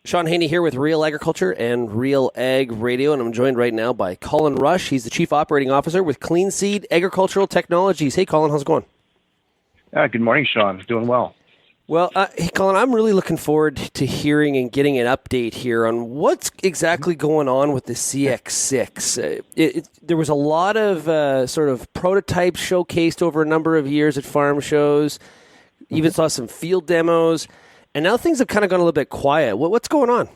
Shaun Haney here with RealAgriculture and RealAg Radio, and I'm joined right now by Colin Rush. He's the Chief Operating Officer with Clean Seed Agricultural Technologies. Hey, Colin, how's it going? Good morning, Shaun. Doing well. Well, hey, Colin, I'm really looking forward to hearing and getting an update here on what's exactly going on with the CX6. There was a lot of sort of prototypes showcased over a number of years at farm shows, even saw some field demos. And now things have kind of gone a little bit quiet. What's going on?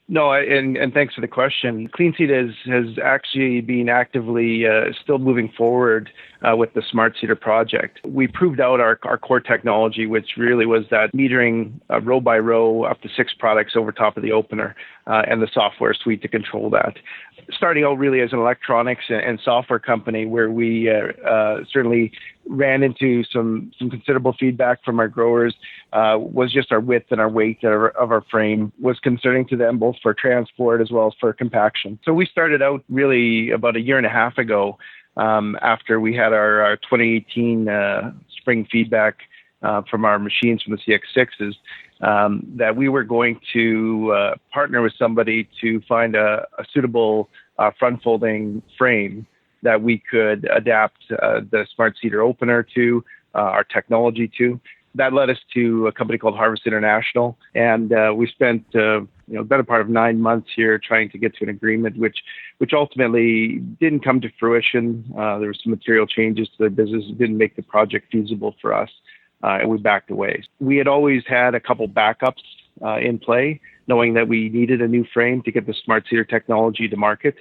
No, and thanks for the question. Clean Seed has actually been actively still moving forward with the Smart Seeder project. We proved out our core technology, which really was that metering row by row up to 6 products over top of the opener and the software suite to control that. Starting out really as an electronics and software company where we certainly ran into some considerable feedback from our growers was just our width and our weight of our frame was concerning to them, both for transport as well as for compaction. So we started out really about a year and a half ago after we had our 2018 spring feedback from our machines from the CX6s, that we were going to partner with somebody to find a suitable front-folding frame that we could adapt the Smart Seeder opener to, our technology to. That led us to a company called Harvest International, and we spent the better part of 9 months here trying to get to an agreement, which ultimately didn't come to fruition. There were some material changes to the business. It didn't make the project feasible for us, and we backed away. We had always had a couple backups in play, knowing that we needed a new frame to get the Smart Seeder technology to market.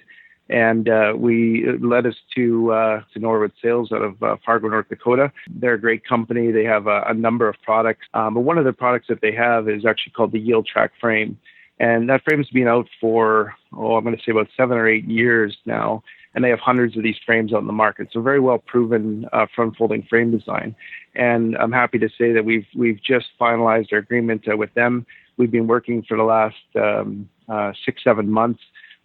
And we led us to Norwood Sales out of Fargo, North Dakota. They're a great company. They have a number of products. But one of the products that they have is actually called the RealAg frame. And that frame's been out for, I'm going to say about 7 or 8 years now. And they have hundreds of these frames out in the market. So very well proven front-folding frame design. And I'm happy to say that we've just finalized our agreement with them. We've been working for the last 6-7 months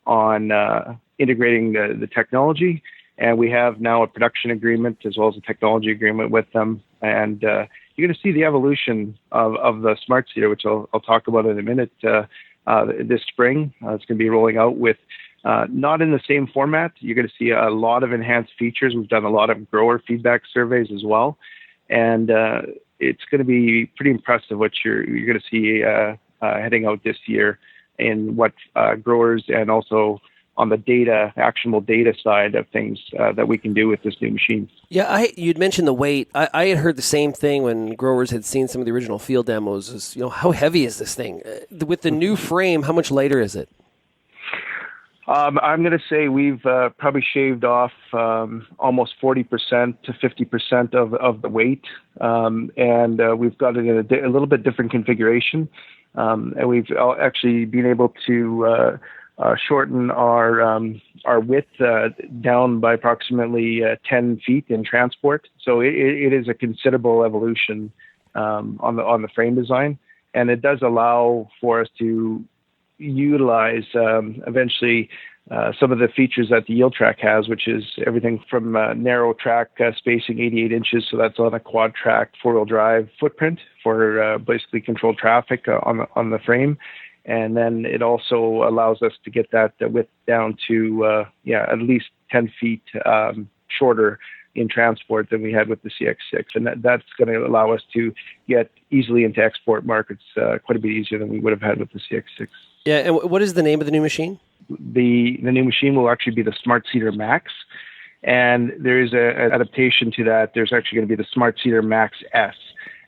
on integrating the technology, and we have now a production agreement as well as a technology agreement with them. And you're going to see the evolution of the Smart Seeder, which I'll talk about in a minute, this spring. It's going to be rolling out with not in the same format. You're going to see a lot of enhanced features. We've done a lot of grower feedback surveys as well, and it's going to be pretty impressive what you're going to see heading out this year in what growers and also on the actionable data side of things that we can do with this new machine. Yeah, you'd mentioned the weight. I had heard the same thing when growers had seen some of the original field demos. Is, how heavy is this thing? With the new frame, how much lighter is it? I'm going to say we've probably shaved off almost 40% to 50% of the weight, and we've got it in a little bit different configuration. And we've actually been able to shorten our width down by approximately 10 feet in transport. So it is a considerable evolution on the frame design, and it does allow for us to utilize eventually some of the features that the RealAg has, which is everything from narrow track spacing, 88 inches, so that's on a quad track 4-wheel drive footprint for basically controlled traffic on the frame. And then it also allows us to get that width down to at least 10 feet shorter in transport than we had with the CX6. And that's going to allow us to get easily into export markets quite a bit easier than we would have had with the CX6. Yeah, and what is the name of the new machine? The new machine will actually be the Smart Seeder Max. And there is an adaptation to that. There's actually going to be the Smart Seeder Max S.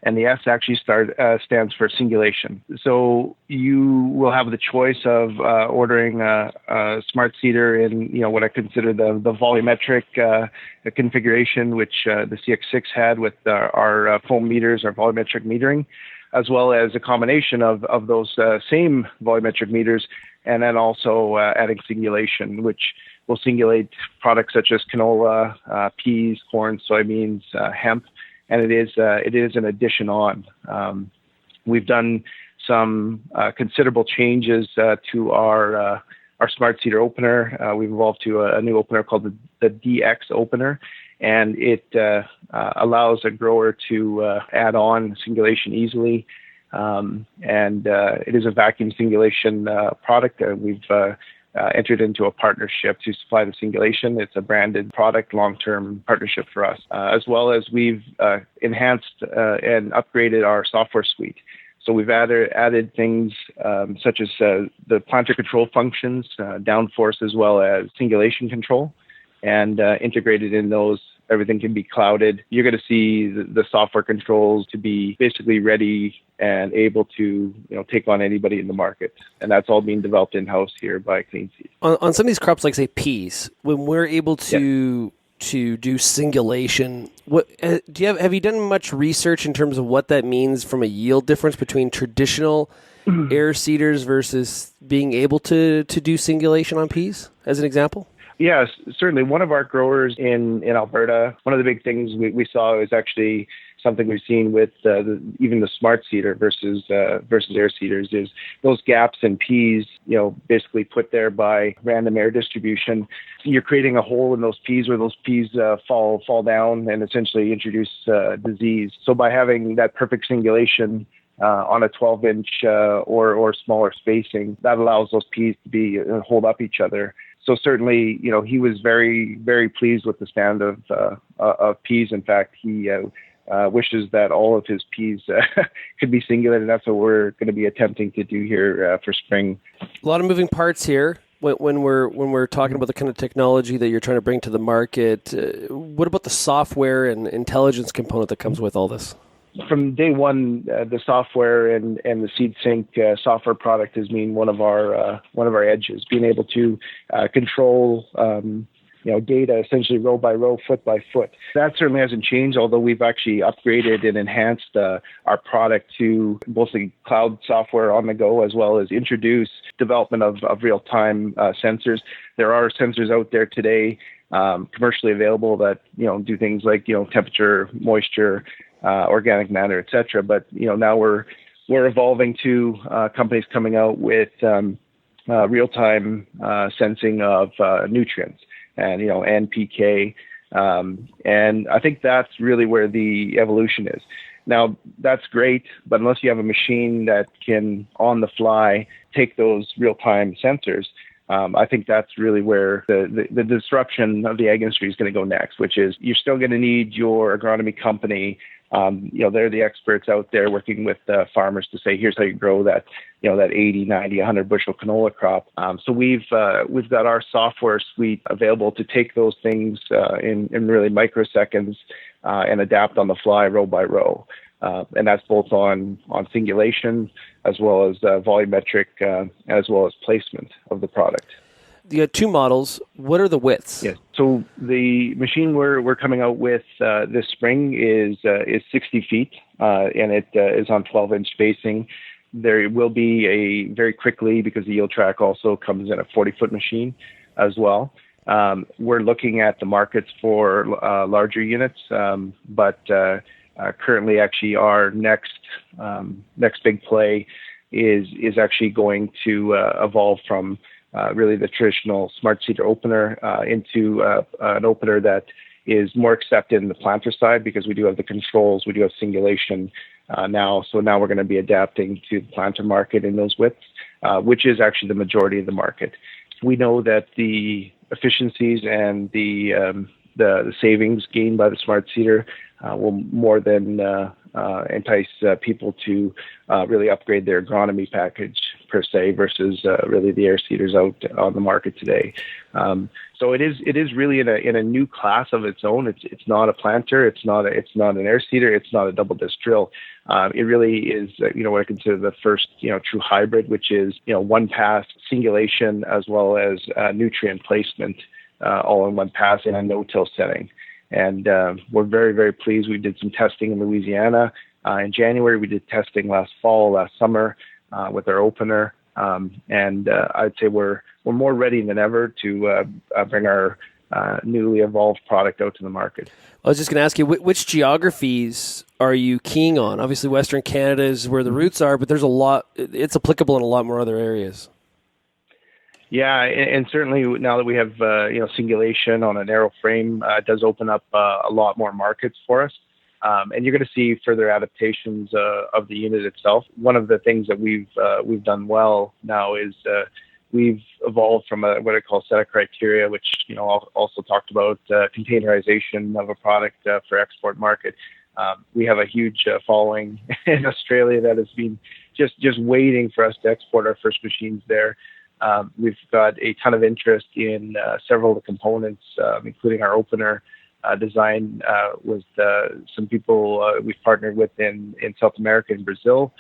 And the S actually stands for singulation. So you will have the choice of ordering a Smart Seeder in what I consider the volumetric configuration, which the CX6 had with our foam meters, our volumetric metering, as well as a combination of those same volumetric meters, and then also adding singulation, which will singulate products such as canola, peas, corn, soybeans, hemp. And it is an addition on. We've done some considerable changes to our Smart Seeder opener. We've evolved to a new opener called the DX opener, and it allows a grower to add on singulation easily. and it is a vacuum singulation product. We've entered into a partnership to supply the singulation. It's a branded product, long-term partnership for us, as well as we've enhanced and upgraded our software suite. So we've added things such as the planter control functions, downforce, as well as singulation control, and integrated in those. Everything can be clouded. You're going to see the software controls to be basically ready and able to take on anybody in the market. And that's all being developed in-house here by Clean Seed. On some of these crops, like say peas, when we're able to do singulation, have you done much research in terms of what that means from a yield difference between traditional air seeders versus being able to do singulation on peas, as an example? Yes, certainly. One of our growers in Alberta, one of the big things we saw is actually something we've seen with even the smart seeder versus air seeders is those gaps in peas, basically put there by random air distribution. You're creating a hole in those peas where those peas fall down and essentially introduce disease. So by having that perfect singulation on a 12-inch or smaller spacing, that allows those peas to hold up each other. So certainly, he was very, very pleased with the stand of peas. In fact, he wishes that all of his peas could be singulated. And that's what we're going to be attempting to do here for spring. A lot of moving parts here when we're talking about the kind of technology that you're trying to bring to the market. What about the software and intelligence component that comes with all this? From day one, the software and the SeedSync software product has been one of our edges. Being able to control data essentially row by row, foot by foot. That certainly hasn't changed, although we've actually upgraded and enhanced our product to both the cloud software on the go, as well as introduce development of real-time sensors. There are sensors out there today commercially available that do things like temperature, moisture, organic matter, etc. But now we're evolving to companies coming out with real-time sensing of nutrients and NPK, and I think that's really where the evolution is. Now that's great, but unless you have a machine that can on the fly take those real-time sensors, I think that's really where the disruption of the ag industry is going to go next, which is you're still going to need your agronomy company. They're the experts out there working with farmers to say, here's how you grow that 80, 90, 100 bushel canola crop. So we've got our software suite available to take those things in really microseconds and adapt on the fly row by row. And that's both on singulation as well as volumetric as well as placement of the product. You got two models. What are the widths? Yes. So the machine we're coming out with this spring is 60 feet, and it is on 12-inch spacing. There will be very quickly, because the yield track also comes in a 40-foot machine as well. We're looking at the markets for larger units, but currently actually our next big play is actually going to evolve from really the traditional smart seeder opener into an opener that is more accepted in the planter side, because we do have the controls, we do have singulation now. So now we're going to be adapting to the planter market in those widths, which is actually the majority of the market. We know that the efficiencies and the savings gained by the smart seeder will more than entice people to really upgrade their agronomy package per se versus really the air seeders out on the market today. So it is really in a new class of its own. It's not a planter. It's not an air seeder. It's not a double disc drill. It really is what I consider the first true hybrid, which is one pass singulation as well as nutrient placement all in one pass in a no-till setting. And we're very, very pleased. We did some testing in Louisiana in January. We did testing last summer with our opener. And I'd say we're more ready than ever to bring our newly evolved product out to the market. I was just going to ask you, which geographies are you keying on? Obviously, Western Canada is where the roots are, but there's a lot. It's applicable in a lot more other areas. Yeah, and certainly now that we have singulation on a narrow frame, it does open up a lot more markets for us. And you're going to see further adaptations of the unit itself. One of the things that we've done well now is we've evolved from what I call set of criteria, which also talked about containerization of a product for export market. We have a huge following in Australia that has been just waiting for us to export our first machines there. We've got a ton of interest in several of the components, including our opener design with some people we've partnered with in South America and Brazil.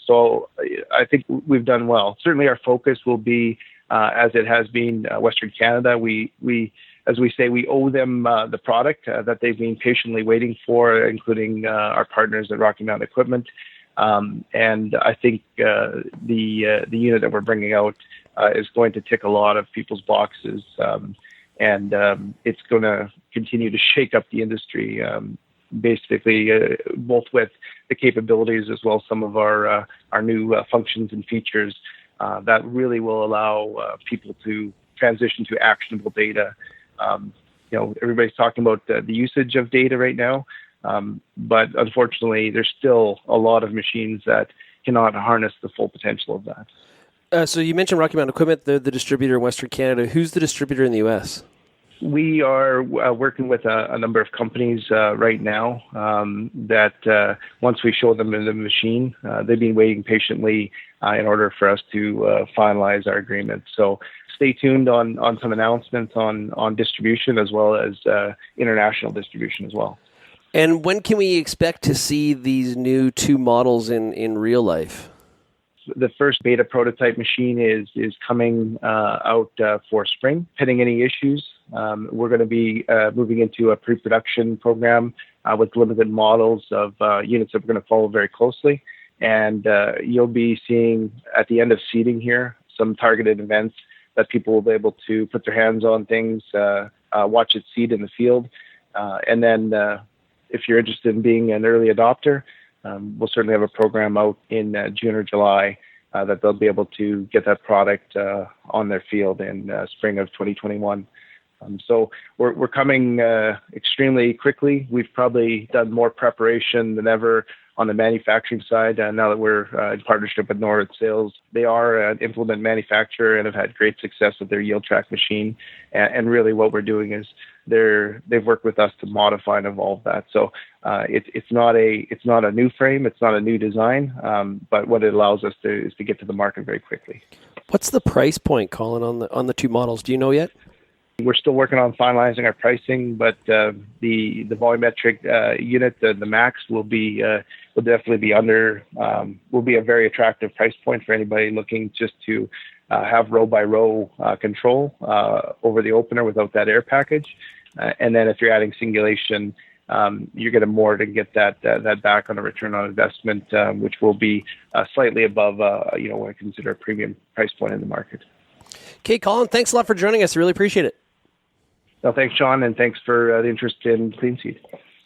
So I think we've done well. Certainly our focus will be, as it has been, Western Canada. As we say, we owe them the product that they've been patiently waiting for, including our partners at Rocky Mountain Equipment. And I think the unit that we're bringing out is going to tick a lot of people's boxes, and it's going to continue to shake up the industry, basically, both with the capabilities as well as some of our new functions and features that really will allow people to transition to actionable data. Everybody's talking about the usage of data right now. But unfortunately, there's still a lot of machines that cannot harness the full potential of that. So you mentioned Rocky Mountain Equipment, the distributor in Western Canada. Who's the distributor in the U.S.? We are working with a number of companies right now that once we show them the machine, they've been waiting patiently in order for us to finalize our agreement. So stay tuned on some announcements on distribution as well as international distribution as well. And when can we expect to see these new 2 models in real life? The first beta prototype machine is coming out for spring. Pending any issues, we're going to be moving into a pre-production program with limited models of units that we're going to follow very closely. And you'll be seeing at the end of seeding here some targeted events that people will be able to put their hands on things, watch it seed in the field, and then if you're interested in being an early adopter, we'll certainly have a program out in June or July that they'll be able to get that product on their field in spring of 2021. So we're coming extremely quickly. We've probably done more preparation than ever on the manufacturing side. Now that we're in partnership with Norwood Sales, they are an implement manufacturer and have had great success with their yield track machine. And really what we're doing is they've worked with us to modify and evolve that. So it's not a new frame, it's not a new design, but what it allows us to is to get to the market very quickly. What's the price point, Colin, on the 2 models? Do you know yet? We're still working on finalizing our pricing, but the volumetric unit, the Max, will definitely be will be a very attractive price point for anybody looking just to have row by row control over the opener without that air package. And then if you're adding singulation, you're getting more to get that back on a return on investment, which will be slightly above what I consider a premium price point in the market. Okay, Colin, thanks a lot for joining us. I really appreciate it. No, thanks, Shaun, and thanks for the interest in Clean Seed.